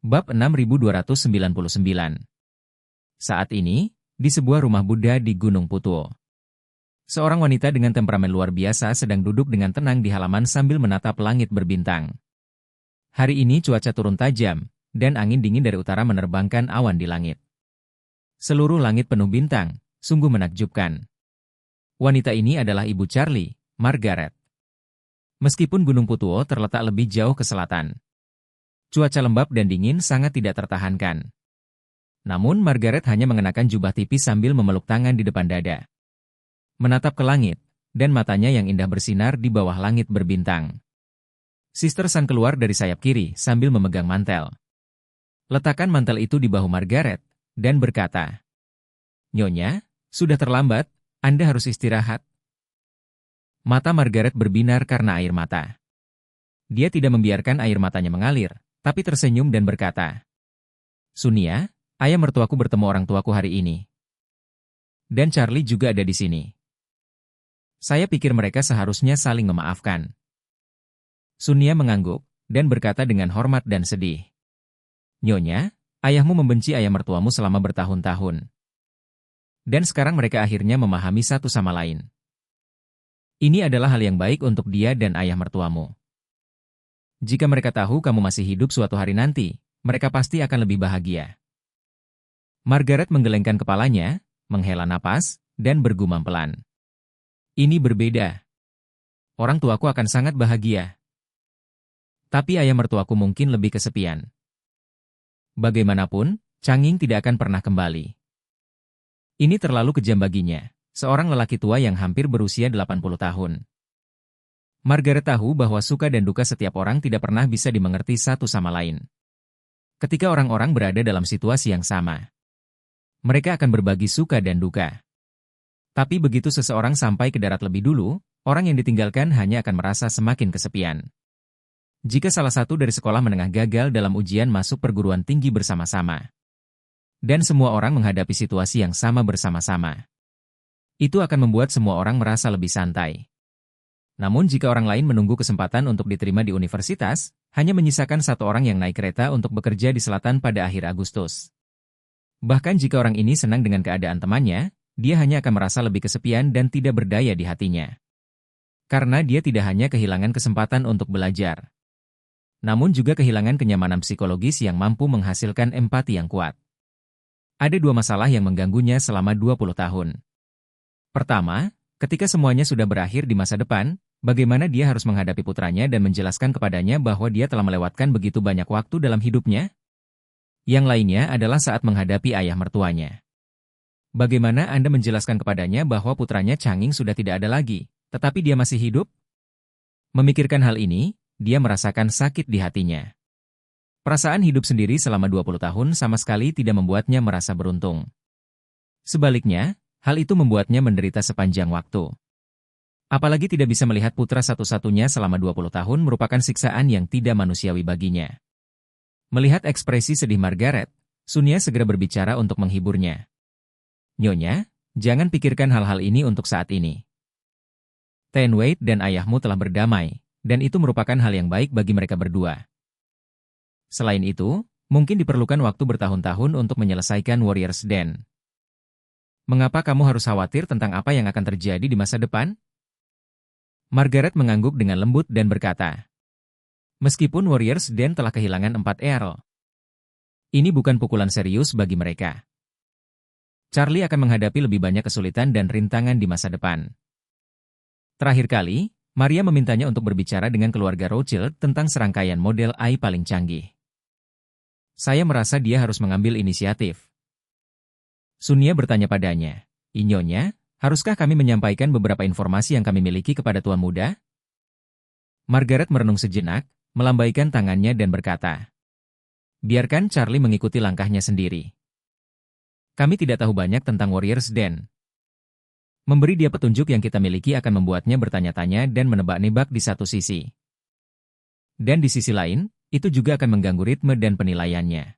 Bab 6299. Saat ini, di sebuah rumah Buddha di Gunung Putuo. Seorang wanita dengan temperamen luar biasa sedang duduk dengan tenang di halaman sambil menatap langit berbintang. Hari ini cuaca turun tajam, dan angin dingin dari utara menerbangkan awan di langit. Seluruh langit penuh bintang, sungguh menakjubkan. Wanita ini adalah Ibu Charlie, Margaret. Meskipun Gunung Putuo terletak lebih jauh ke selatan, cuaca lembab dan dingin sangat tidak tertahankan. Namun Margaret hanya mengenakan jubah tipis sambil memeluk tangan di depan dada. Menatap ke langit, dan matanya yang indah bersinar di bawah langit berbintang. Sister Sun keluar dari sayap kiri sambil memegang mantel. Letakkan mantel itu di bahu Margaret, dan berkata, "Nyonya, sudah terlambat, Anda harus istirahat." Mata Margaret berbinar karena air mata. Dia tidak membiarkan air matanya mengalir, tapi tersenyum dan berkata, "Sunia, ayah mertuaku bertemu orang tuaku hari ini. Dan Charlie juga ada di sini. Saya pikir mereka seharusnya saling memaafkan." Sunia mengangguk, dan berkata dengan hormat dan sedih, "Nyonya, ayahmu membenci ayah mertuamu selama bertahun-tahun. Dan sekarang mereka akhirnya memahami satu sama lain. Ini adalah hal yang baik untuk dia dan ayah mertuamu. Jika mereka tahu kamu masih hidup suatu hari nanti, mereka pasti akan lebih bahagia." Margaret menggelengkan kepalanya, menghela napas, dan bergumam pelan. "Ini berbeda. Orang tuaku akan sangat bahagia. Tapi ayah mertuaku mungkin lebih kesepian. Bagaimanapun, Changing tidak akan pernah kembali. Ini terlalu kejam baginya, seorang lelaki tua yang hampir berusia 80 tahun. Margaret tahu bahwa suka dan duka setiap orang tidak pernah bisa dimengerti satu sama lain. Ketika orang-orang berada dalam situasi yang sama, mereka akan berbagi suka dan duka. Tapi begitu seseorang sampai ke darat lebih dulu, orang yang ditinggalkan hanya akan merasa semakin kesepian. Jika salah satu dari sekolah menengah gagal dalam ujian masuk perguruan tinggi bersama-sama, dan semua orang menghadapi situasi yang sama bersama-sama, itu akan membuat semua orang merasa lebih santai. Namun jika orang lain menunggu kesempatan untuk diterima di universitas, hanya menyisakan satu orang yang naik kereta untuk bekerja di selatan pada akhir Agustus. Bahkan jika orang ini senang dengan keadaan temannya, dia hanya akan merasa lebih kesepian dan tidak berdaya di hatinya. Karena dia tidak hanya kehilangan kesempatan untuk belajar, namun juga kehilangan kenyamanan psikologis yang mampu menghasilkan empati yang kuat. Ada dua masalah yang mengganggunya selama 20 tahun. Pertama, ketika semuanya sudah berakhir di masa depan, bagaimana dia harus menghadapi putranya dan menjelaskan kepadanya bahwa dia telah melewatkan begitu banyak waktu dalam hidupnya? Yang lainnya adalah saat menghadapi ayah mertuanya. Bagaimana Anda menjelaskan kepadanya bahwa putranya Changing sudah tidak ada lagi, tetapi dia masih hidup? Memikirkan hal ini, dia merasakan sakit di hatinya. Perasaan hidup sendiri selama 20 tahun sama sekali tidak membuatnya merasa beruntung. Sebaliknya, hal itu membuatnya menderita sepanjang waktu. Apalagi tidak bisa melihat putra satu-satunya selama 20 tahun merupakan siksaan yang tidak manusiawi baginya. Melihat ekspresi sedih Margaret, Sunia segera berbicara untuk menghiburnya. "Nyonya, jangan pikirkan hal-hal ini untuk saat ini. Tenwei dan ayahmu telah berdamai, dan itu merupakan hal yang baik bagi mereka berdua. Selain itu, mungkin diperlukan waktu bertahun-tahun untuk menyelesaikan Warriors Den. Mengapa kamu harus khawatir tentang apa yang akan terjadi di masa depan?" Margaret mengangguk dengan lembut dan berkata, "Meskipun Warriors Den telah kehilangan 4 Earl, ini bukan pukulan serius bagi mereka. Charlie akan menghadapi lebih banyak kesulitan dan rintangan di masa depan. Terakhir kali, Maria memintanya untuk berbicara dengan keluarga Rothschild tentang serangkaian model AI paling canggih. Saya merasa dia harus mengambil inisiatif." Sunia bertanya padanya, "Nyonya, haruskah kami menyampaikan beberapa informasi yang kami miliki kepada Tuan Muda?" Margaret merenung sejenak, melambaikan tangannya dan berkata, "Biarkan Charlie mengikuti langkahnya sendiri. Kami tidak tahu banyak tentang Warriors Den. Memberi dia petunjuk yang kita miliki akan membuatnya bertanya-tanya dan menebak-nebak di satu sisi. Dan di sisi lain, itu juga akan mengganggu ritme dan penilaiannya.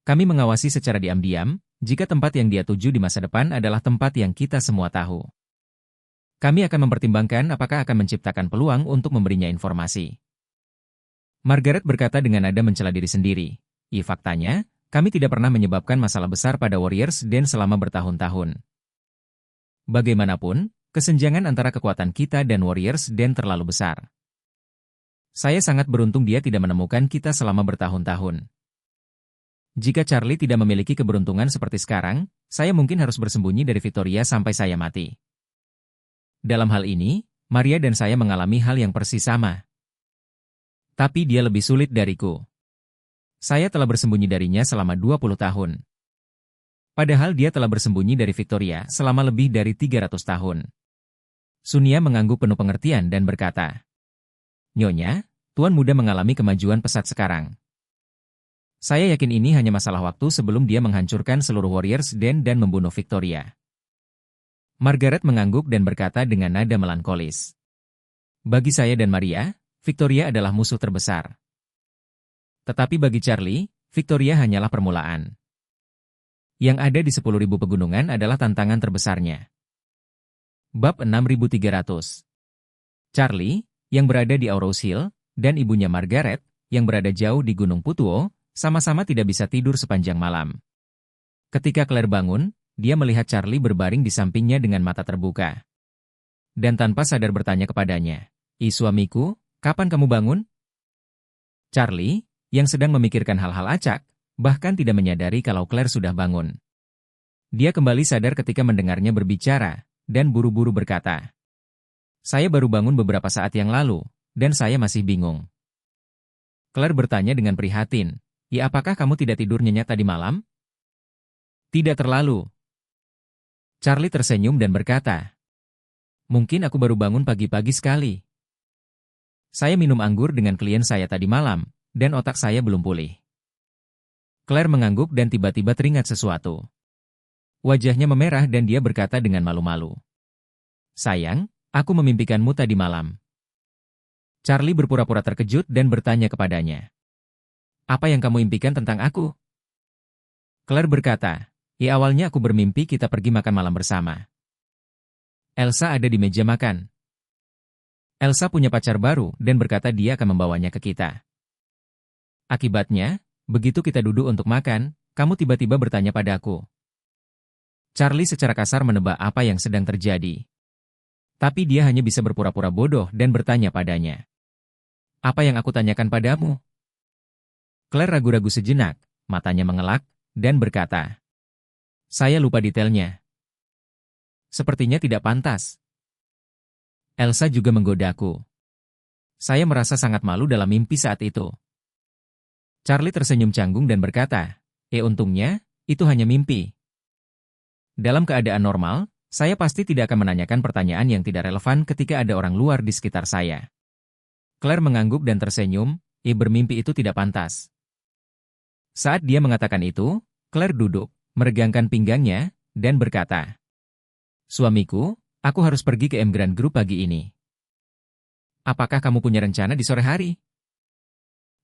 Kami mengawasi secara diam-diam, jika tempat yang dia tuju di masa depan adalah tempat yang kita semua tahu. Kami akan mempertimbangkan apakah akan menciptakan peluang untuk memberinya informasi. Margaret berkata dengan nada mencela diri sendiri. Faktanya, kami tidak pernah menyebabkan masalah besar pada Warriors Den selama bertahun-tahun. Bagaimanapun, kesenjangan antara kekuatan kita dan Warriors Den terlalu besar. Saya sangat beruntung dia tidak menemukan kita selama bertahun-tahun. Jika Charlie tidak memiliki keberuntungan seperti sekarang, saya mungkin harus bersembunyi dari Victoria sampai saya mati. Dalam hal ini, Maria dan saya mengalami hal yang persis sama. Tapi dia lebih sulit dariku. Saya telah bersembunyi darinya selama 20 tahun. Padahal dia telah bersembunyi dari Victoria selama lebih dari 300 tahun. Sunia mengangguk penuh pengertian dan berkata, "Nyonya, Tuan Muda mengalami kemajuan pesat sekarang. Saya yakin ini hanya masalah waktu sebelum dia menghancurkan seluruh Warriors Den dan membunuh Victoria." Margaret mengangguk dan berkata dengan nada melankolis, "Bagi saya dan Maria, Victoria adalah musuh terbesar. Tetapi bagi Charlie, Victoria hanyalah permulaan. Yang ada di 10.000 pegunungan adalah tantangan terbesarnya." Bab 6300. Charlie, yang berada di Aurous Hill, dan ibunya Margaret, yang berada jauh di Gunung Putuo, sama-sama tidak bisa tidur sepanjang malam. Ketika Claire bangun, dia melihat Charlie berbaring di sampingnya dengan mata terbuka. Dan tanpa sadar bertanya kepadanya, "Suamiku, kapan kamu bangun?" Charlie, yang sedang memikirkan hal-hal acak, bahkan tidak menyadari kalau Claire sudah bangun. Dia kembali sadar ketika mendengarnya berbicara, dan buru-buru berkata, "Saya baru bangun beberapa saat yang lalu, dan saya masih bingung." Claire bertanya dengan prihatin, apakah kamu tidak tidur nyenyak tadi malam?" "Tidak terlalu." Charlie tersenyum dan berkata, "Mungkin aku baru bangun pagi-pagi sekali. Saya minum anggur dengan klien saya tadi malam, dan otak saya belum pulih." Claire mengangguk dan tiba-tiba teringat sesuatu. Wajahnya memerah dan dia berkata dengan malu-malu, "Sayang, aku memimpikanmu tadi malam." Charlie berpura-pura terkejut dan bertanya kepadanya, "Apa yang kamu impikan tentang aku?" Claire berkata, Awalnya aku bermimpi kita pergi makan malam bersama. Elsa ada di meja makan. Elsa punya pacar baru dan berkata dia akan membawanya ke kita. Akibatnya, begitu kita duduk untuk makan, kamu tiba-tiba bertanya padaku." Charlie secara kasar menebak apa yang sedang terjadi. Tapi dia hanya bisa berpura-pura bodoh dan bertanya padanya, "Apa yang aku tanyakan padamu?" Claire ragu-ragu sejenak, matanya mengelak, dan berkata, "Saya lupa detailnya. Sepertinya tidak pantas." Elsa juga menggodaku. Saya merasa sangat malu dalam mimpi saat itu. Charlie tersenyum canggung dan berkata, untungnya, itu hanya mimpi. Dalam keadaan normal, saya pasti tidak akan menanyakan pertanyaan yang tidak relevan ketika ada orang luar di sekitar saya." Claire mengangguk dan tersenyum, bermimpi itu tidak pantas. Saat dia mengatakan itu, Claire duduk, meregangkan pinggangnya, dan berkata, "Suamiku, aku harus pergi ke Grand Group pagi ini. Apakah kamu punya rencana di sore hari?"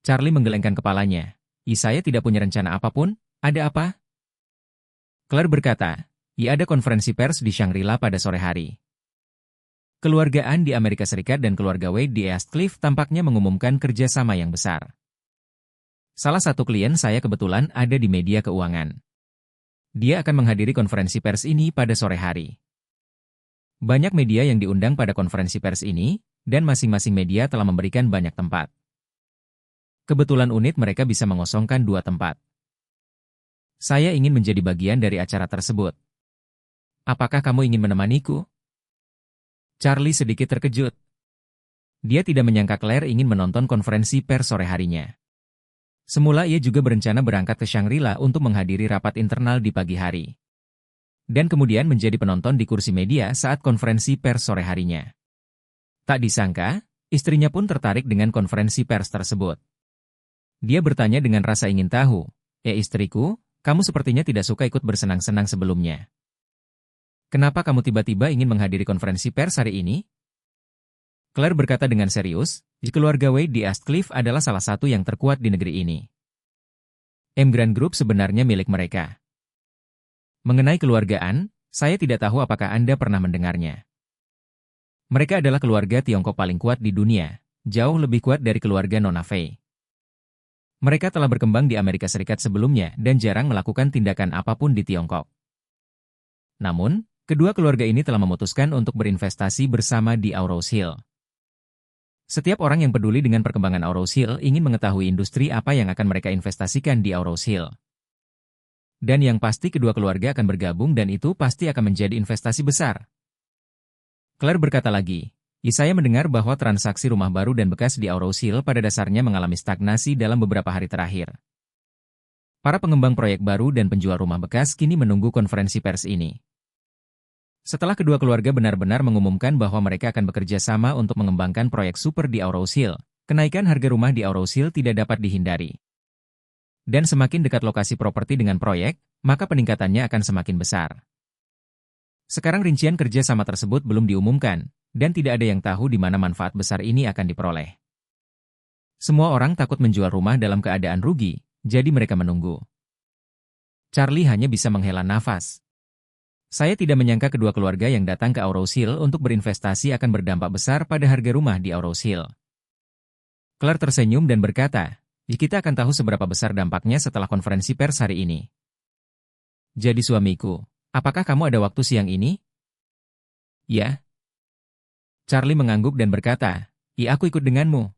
Charlie menggelengkan kepalanya. Saya tidak punya rencana apapun, ada apa?" Claire berkata, ada konferensi pers di Shangri-La pada sore hari. Keluargaan di Amerika Serikat dan keluarga Wade di East Cliff tampaknya mengumumkan kerjasama yang besar. Salah satu klien saya kebetulan ada di media keuangan. Dia akan menghadiri konferensi pers ini pada sore hari. Banyak media yang diundang pada konferensi pers ini, dan masing-masing media telah memberikan banyak tempat. Kebetulan unit mereka bisa mengosongkan 2 tempat. Saya ingin menjadi bagian dari acara tersebut. Apakah kamu ingin menemaniku?" Charlie sedikit terkejut. Dia tidak menyangka Claire ingin menonton konferensi pers sore harinya. Semula ia juga berencana berangkat ke Shangri-La untuk menghadiri rapat internal di pagi hari. Dan kemudian menjadi penonton di kursi media saat konferensi pers sore harinya. Tak disangka, istrinya pun tertarik dengan konferensi pers tersebut. Dia bertanya dengan rasa ingin tahu, istriku, kamu sepertinya tidak suka ikut bersenang-senang sebelumnya. Kenapa kamu tiba-tiba ingin menghadiri konferensi pers hari ini?" Claire berkata dengan serius, keluarga Wade di East Cliff adalah salah satu yang terkuat di negeri ini. Grand Group sebenarnya milik mereka. Mengenai keluargaan, saya tidak tahu apakah Anda pernah mendengarnya. Mereka adalah keluarga Tiongkok paling kuat di dunia, jauh lebih kuat dari keluarga Nona Fei. Mereka telah berkembang di Amerika Serikat sebelumnya dan jarang melakukan tindakan apapun di Tiongkok. Namun, kedua keluarga ini telah memutuskan untuk berinvestasi bersama di Aurous Hill. Setiap orang yang peduli dengan perkembangan Aurous Hill ingin mengetahui industri apa yang akan mereka investasikan di Aurous Hill. Dan yang pasti kedua keluarga akan bergabung dan itu pasti akan menjadi investasi besar. Claire berkata lagi, saya mendengar bahwa transaksi rumah baru dan bekas di Aurous Hill pada dasarnya mengalami stagnasi dalam beberapa hari terakhir. Para pengembang proyek baru dan penjual rumah bekas kini menunggu konferensi pers ini. Setelah kedua keluarga benar-benar mengumumkan bahwa mereka akan bekerja sama untuk mengembangkan proyek super di Aurous Hill, kenaikan harga rumah di Aurous Hill tidak dapat dihindari. Dan semakin dekat lokasi properti dengan proyek, maka peningkatannya akan semakin besar. Sekarang rincian kerja sama tersebut belum diumumkan, dan tidak ada yang tahu di mana manfaat besar ini akan diperoleh. Semua orang takut menjual rumah dalam keadaan rugi, jadi mereka menunggu. Charlie hanya bisa menghela nafas. Saya tidak menyangka kedua keluarga yang datang ke Aurous Hill untuk berinvestasi akan berdampak besar pada harga rumah di Aurous Hill. Claire tersenyum dan berkata, kita akan tahu seberapa besar dampaknya setelah konferensi pers hari ini. Jadi suamiku, apakah kamu ada waktu siang ini? Ya. Charlie mengangguk dan berkata, aku ikut denganmu.